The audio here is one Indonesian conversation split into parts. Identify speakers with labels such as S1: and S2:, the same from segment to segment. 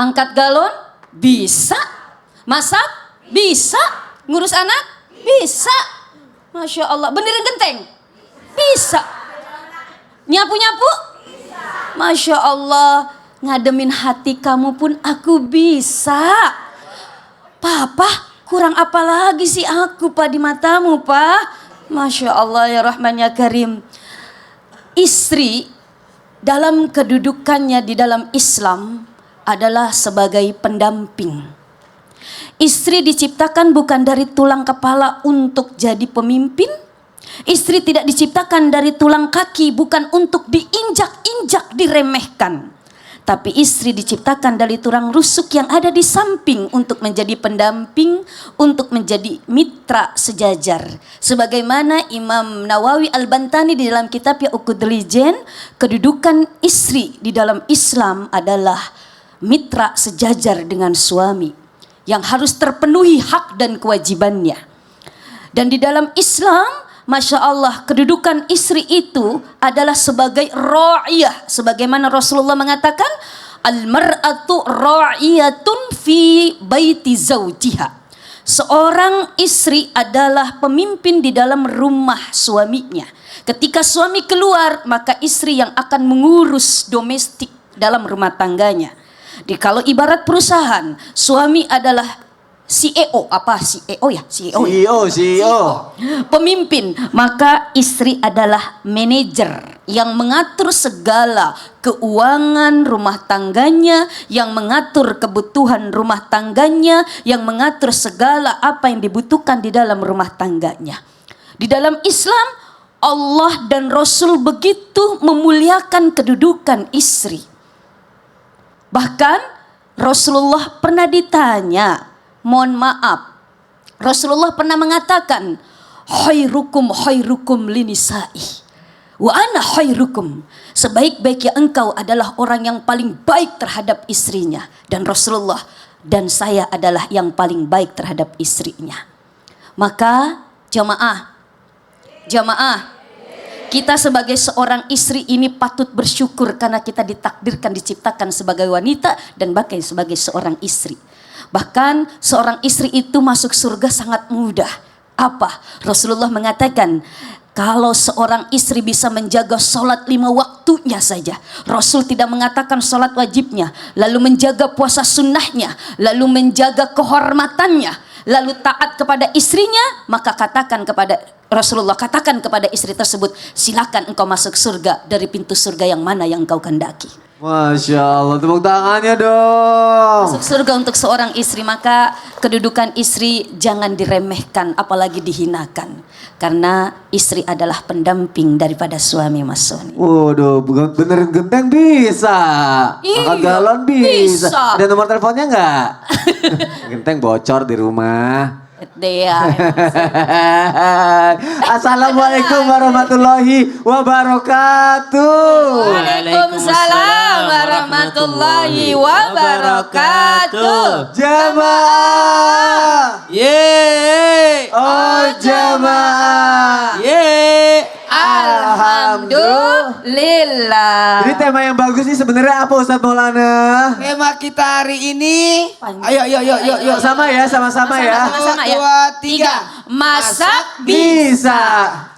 S1: Angkat galon? Bisa. Masak? Bisa. Ngurus anak? Bisa. Masya Allah. Benerin genteng? Bisa. Nyapu-nyapu? Bisa. Masya Allah. Ngademin hati kamu pun aku bisa. Papa, kurang apa lagi sih aku Pak di matamu Pak? Masya Allah ya Rahman ya Karim. Istri dalam kedudukannya di dalam Islam adalah sebagai pendamping. Istri diciptakan bukan dari tulang kepala untuk jadi pemimpin. Istri tidak diciptakan dari tulang kaki bukan untuk diinjak-injak, diremehkan. Tapi istri diciptakan dari tulang rusuk yang ada di samping untuk menjadi pendamping, untuk menjadi mitra sejajar. Sebagaimana Imam Nawawi Al-Bantani di dalam kitabnya Uqudul Jen, kedudukan istri di dalam Islam adalah mitra sejajar dengan suami yang harus terpenuhi hak dan kewajibannya. Dan di dalam Islam, Masya Allah, kedudukan istri itu adalah sebagai ra'iyah. Sebagaimana Rasulullah mengatakan, al-mar'atu ra'iyatun fi baiti zawjiha. Seorang istri adalah pemimpin di dalam rumah suaminya. Ketika suami keluar, maka istri yang akan mengurus domestik dalam rumah tangganya. Kalau ibarat perusahaan, suami adalah CEO, CEO. Pemimpin, maka istri adalah manajer yang mengatur segala keuangan rumah tangganya, yang mengatur kebutuhan rumah tangganya, yang mengatur segala apa yang dibutuhkan di dalam rumah tangganya. Di dalam Islam, Allah dan Rasul begitu memuliakan kedudukan istri. Bahkan Rasulullah pernah ditanya, mohon maaf, Rasulullah pernah mengatakan, khairukum linisa'i wa ana khairukum. Sebaik-baiknya engkau adalah orang yang paling baik terhadap istrinya. Dan Rasulullah, dan saya adalah yang paling baik terhadap istrinya. Maka jamaah, kita sebagai seorang istri ini patut bersyukur karena kita ditakdirkan, diciptakan sebagai wanita dan bahkan sebagai seorang istri. Bahkan seorang istri itu masuk surga sangat mudah. Apa? Rasulullah mengatakan, kalau seorang istri bisa menjaga sholat 5 waktunya saja. Rasul tidak mengatakan sholat wajibnya. Lalu menjaga puasa sunnahnya. Lalu menjaga kehormatannya. Lalu taat kepada istrinya. Maka Rasulullah katakan kepada istri tersebut, silakan engkau masuk surga dari pintu surga yang mana yang engkau kehendaki.
S2: Masya Allah, tepuk tangannya dong.
S1: Masuk surga untuk seorang istri, maka kedudukan istri jangan diremehkan, apalagi dihinakan. Karena istri adalah pendamping daripada suami, Mas Soni.
S2: Waduh, benerin genteng bisa. Angkat galon bisa. Ada nomor teleponnya enggak? Genteng bocor di rumah. Assalamualaikum warahmatullahi wabarakatuh.
S1: Waalaikumsalam warahmatullahi wabarakatuh.
S2: Jamaah,
S3: Yeay.
S2: oh jamaah,
S3: Yeay.
S1: Alhamdulillah.
S2: Jadi tema yang bagus nih sebenarnya apa Ustadz Maulana?
S3: Tema kita hari ini, ayo.
S2: Sama ya, sama-sama ya.
S1: Sama-sama ya.
S3: 2, 3.
S1: Masak
S2: Bisa,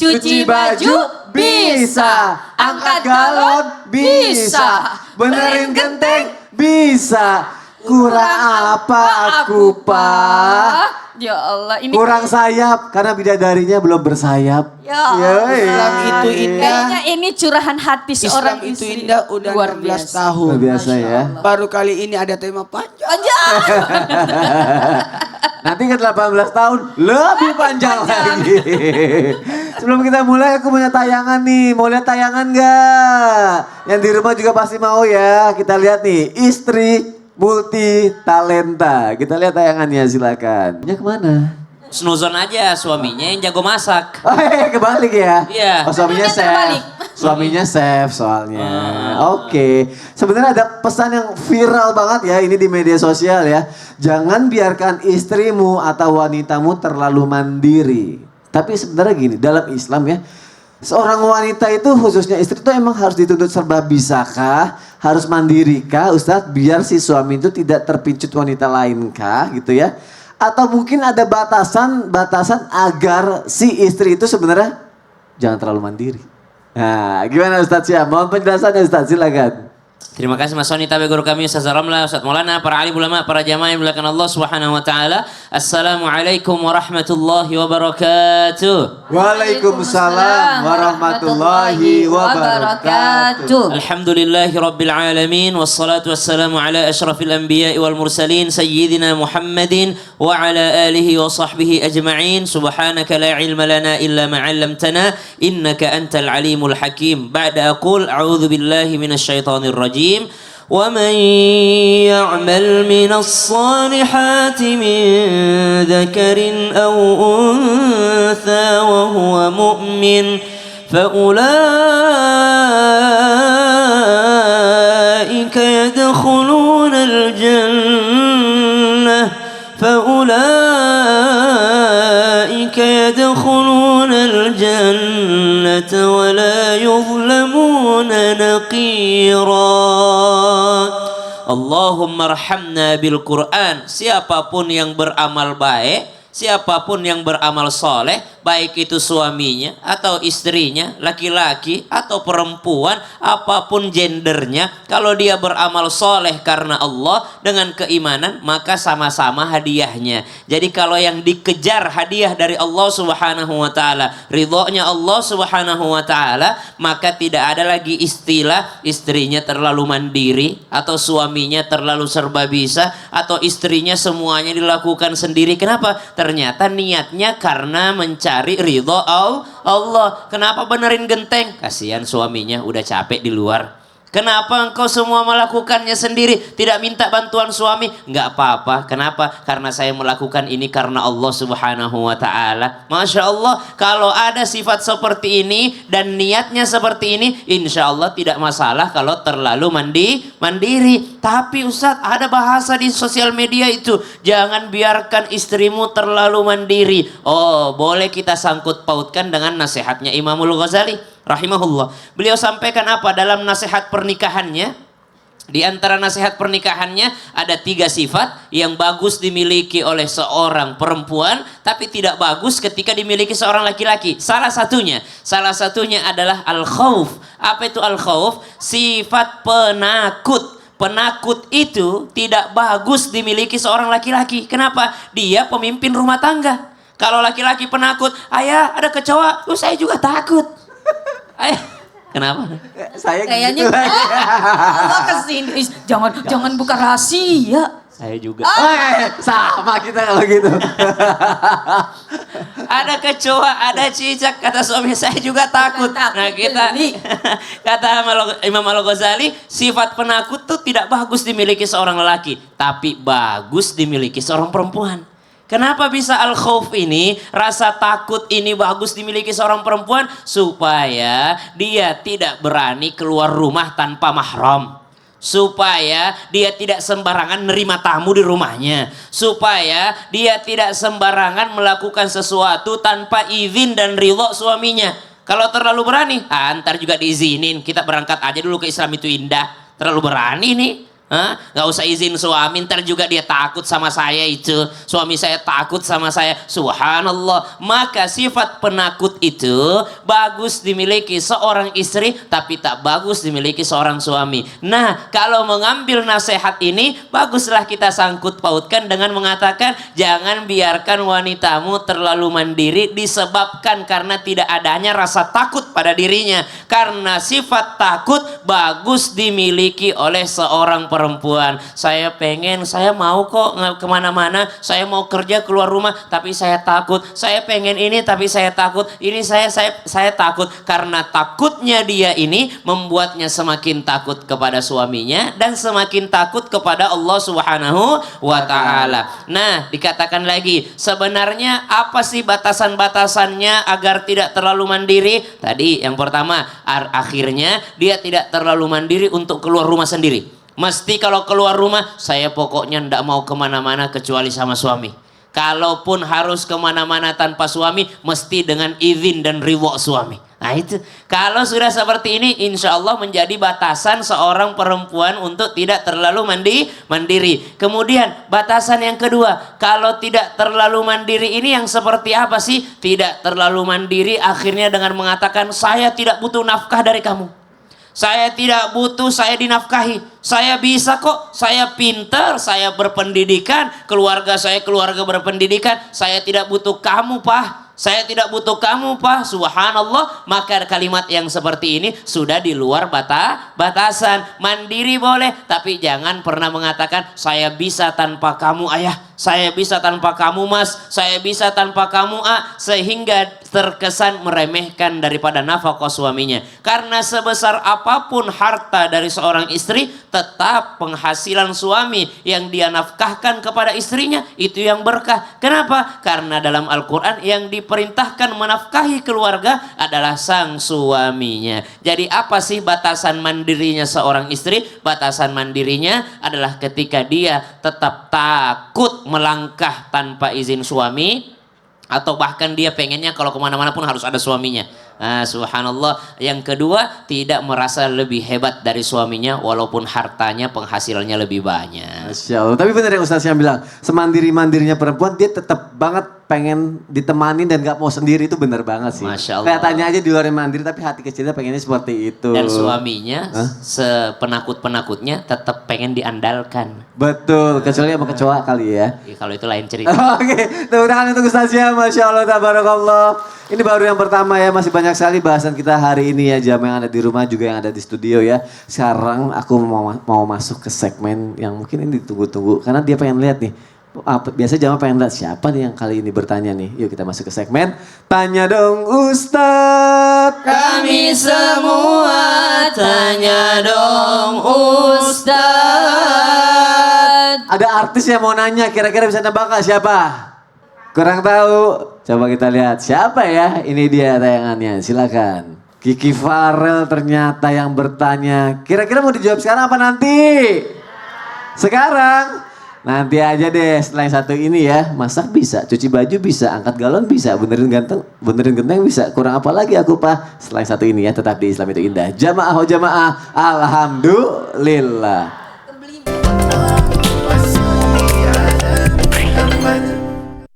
S1: Cuci baju
S2: bisa, angkat galon bisa, benerin genteng bisa. Kurang apa aku Pak?
S1: Ya Allah, ini
S2: Kurang sayap karena bidadarinya belum bersayap.
S1: Ya
S2: Yoi.
S3: Islam itu indah.
S1: kayaknya ini curahan hati seorang
S3: Islam itu
S1: istri.
S3: indah udah
S1: Luar
S3: 16
S1: biasa.
S3: tahun.
S2: Luar biasa ya.
S3: Baru kali ini ada tema panjang.
S1: Panjang.
S2: Nanti ke 18 tahun lebih panjang lagi. Sebelum kita mulai aku punya tayangan nih. Mau lihat tayangan gak? Yang di rumah juga pasti mau ya. Kita lihat nih, istri multi talenta. Kita lihat tayangannya, silakan. Ya kemana?
S4: Snuzon aja, suaminya yang jago masak.
S2: Oh kebalik ya?
S4: Iya.
S2: Oh suaminya
S1: Ini terbalik.
S2: chef. Suaminya chef soalnya. Oke. Sebenarnya ada pesan yang viral banget ya ini di media sosial ya. Jangan biarkan istrimu atau wanitamu terlalu mandiri. Tapi sebenarnya gini, dalam Islam ya, Seorang wanita itu khususnya istri itu emang harus dituntut serba bisakah? Harus mandirikah Ustadz? Biar si suami itu tidak terpincut wanita lain kah gitu ya? Atau mungkin ada batasan agar si istri itu sebenarnya jangan terlalu mandiri. Nah gimana Ustadz Syam? Mohon penjelasannya Ustadz, silakan.
S4: Terima kasih Mas Soni, tabi guru kami Ustaz Ramla, Ustaz Maulana, para alim ulama, para jamaah yang dimuliakan Allah Subhanahu wa taala. Assalamualaikum warahmatullahi wabarakatuh.
S2: Waalaikumsalam warahmatullahi wabarakatuh.
S4: Alhamdulillahi rabbil alamin, wassalatu wassalamu ala asyrafil anbiya'i wal mursalin sayyidina Muhammadin wa ala alihi wa sahbihi ajma'in. Subhanaka la ilma lana illa ma 'allamtana innaka antal alimul hakim. Ba'da aqul a'udzu billahi minasy syaithanir rajim. ومن يعمل من الصالحات من ذكر أو أنثى وهو مؤمن فأولئك يدخلون الجنة ولا يظلمون نقيرا. Allahumma arhamna bil Quran. Siapapun yang beramal baik, siapapun yang beramal soleh, baik itu suaminya atau istrinya, laki-laki atau perempuan, apapun gendernya, kalau dia beramal soleh karena Allah dengan keimanan, maka sama-sama hadiahnya. Jadi kalau yang dikejar hadiah dari Allah Subhanahu wa taala, ridhonya Allah Subhanahu wa taala, maka tidak ada lagi istilah istrinya terlalu mandiri atau suaminya terlalu serba bisa atau istrinya semuanya dilakukan sendiri. Kenapa? Ternyata niatnya karena mencari ridho Allah. Kenapa benerin genteng? Kasihan suaminya udah capek di luar. Kenapa engkau semua melakukannya sendiri? Tidak minta bantuan suami? Enggak apa-apa. Kenapa? Karena saya melakukan ini karena Allah Subhanahu wa taala. Masya Allah, kalau ada sifat seperti ini dan niatnya seperti ini, insya Allah tidak masalah kalau terlalu mandiri. Tapi Ustadz, ada bahasa di sosial media itu, jangan biarkan istrimu terlalu mandiri. Oh, boleh kita sangkut pautkan dengan nasihatnya Imamul Ghazali rahimahullah. Beliau sampaikan apa dalam nasihat pernikahannya? Di antara nasihat pernikahannya ada 3 sifat yang bagus dimiliki oleh seorang perempuan, tapi tidak bagus ketika dimiliki seorang laki-laki. Salah satunya adalah al-khauf. Apa itu al-khauf? Sifat penakut. Penakut itu tidak bagus dimiliki seorang laki-laki. Kenapa? Dia pemimpin rumah tangga. Kalau laki-laki penakut, ayah ada kecoa, saya juga takut. Kenapa?
S2: Saya
S1: Kayaknya
S2: gitu lagi.
S1: Allah kesini. Jangan buka rahasia.
S4: Saya juga.
S2: Sama kita kalau gitu.
S4: Ada kecoa, ada cicak, kata suami saya juga takut. Nah kita, kata Imam Al-Ghazali, sifat penakut tuh tidak bagus dimiliki seorang lelaki, tapi bagus dimiliki seorang perempuan. Kenapa bisa al-khauf ini, rasa takut ini bagus dimiliki seorang perempuan? Supaya dia tidak berani keluar rumah tanpa mahram. Supaya dia tidak sembarangan nerima tamu di rumahnya. Supaya dia tidak sembarangan melakukan sesuatu tanpa izin dan ridho suaminya. Kalau terlalu berani, ntar juga diizinin. Kita berangkat aja dulu ke Islam itu indah. Terlalu berani nih. Gak usah izin suami, ntar juga dia takut sama saya itu. Suami saya takut sama saya. Subhanallah. Maka sifat penakut itu bagus dimiliki seorang istri, tapi tak bagus dimiliki seorang suami. Nah, kalau mengambil nasihat ini, baguslah kita sangkut pautkan dengan mengatakan, jangan biarkan wanitamu terlalu mandiri disebabkan karena tidak adanya rasa takut pada dirinya. Karena sifat takut bagus dimiliki oleh seorang perempuan. Saya mau kok kemana-mana, saya mau kerja keluar rumah, tapi saya takut. Saya pengen ini, tapi saya takut. Ini saya takut. Karena takutnya dia ini membuatnya semakin takut kepada suaminya dan semakin takut kepada Allah Subhanahu wa taala. Nah, dikatakan lagi, sebenarnya apa sih batasan-batasannya agar tidak terlalu mandiri? Tadi yang pertama, akhirnya dia tidak terlalu mandiri untuk keluar rumah sendiri. Mesti kalau keluar rumah, saya pokoknya ndak mau kemana-mana kecuali sama suami. Kalaupun harus kemana-mana tanpa suami, mesti dengan izin dan ridho suami. Nah itu, kalau sudah seperti ini insya Allah menjadi batasan seorang perempuan untuk tidak terlalu mandiri. Kemudian batasan yang kedua, kalau tidak terlalu mandiri ini yang seperti apa sih? Tidak terlalu mandiri akhirnya dengan mengatakan saya tidak butuh nafkah dari kamu. Saya tidak butuh, saya dinafkahi. Saya bisa kok, saya pintar, saya berpendidikan, keluarga saya keluarga berpendidikan. Saya tidak butuh kamu, Pak. Saya tidak butuh kamu, Pak. Subhanallah. Maka kalimat yang seperti ini sudah di luar batasan. Mandiri boleh, tapi jangan pernah mengatakan saya bisa tanpa kamu, ayah. Saya bisa tanpa kamu, mas. Saya bisa tanpa kamu, A. Sehingga terkesan meremehkan daripada nafkah suaminya. Karena sebesar apapun harta dari seorang istri, tetap penghasilan suami yang dia nafkahkan kepada istrinya itu yang berkah. Kenapa? Karena dalam Al-Quran yang diperintahkan menafkahi keluarga adalah sang suaminya. Jadi apa sih batasan mandirinya seorang istri? Batasan mandirinya adalah ketika dia tetap takut melangkah tanpa izin suami, atau bahkan dia pengennya kalau kemana-mana pun harus ada suaminya. Nah, subhanallah. Yang kedua, tidak merasa lebih hebat dari suaminya walaupun hartanya penghasilannya lebih banyak.
S2: Masya Allah. Tapi benar yang Ustaz yang bilang, semandiri-mandirinya perempuan dia tetap banget pengen ditemani dan gak mau sendiri, itu benar banget sih.
S4: Masya Allah.
S2: Kelihatannya aja di luar mandiri tapi hati kecilnya pengennya seperti itu.
S4: Dan suaminya sepenakut-penakutnya tetap pengen diandalkan.
S2: Betul, kecuali sama kecoa kali ya.
S4: Ya, kalau itu lain cerita.
S2: Oke, tepuk tangan untuk Ustaznya, Masya Allah, tabarakallah. Ini baru yang pertama ya, masih banyak sekali bahasan kita hari ini ya, jamaah yang ada di rumah juga yang ada di studio ya. Sekarang aku mau masuk ke segmen yang mungkin ini ditunggu-tunggu, karena dia pengen lihat nih. Biasa jamaah pengen lihat siapa nih yang kali ini bertanya nih. Yuk kita masuk ke segmen Tanya Dong Ustadz.
S4: Kami semua tanya dong Ustadz.
S2: Ada artis yang mau nanya, kira-kira bisa nebak gak siapa? Kurang tahu. Coba kita lihat siapa ya. Ini dia tayangannya, silakan. Kiki Farel ternyata yang bertanya. Kira-kira mau dijawab sekarang apa nanti? Sekarang. Nanti aja deh setelah yang satu ini ya. Masak bisa, cuci baju bisa, angkat galon bisa, benerin genteng bisa. Kurang apa lagi aku, Pak? Setelah yang satu ini ya, tetap di Islam itu indah. Jamaah oh jamaah, alhamdulillah.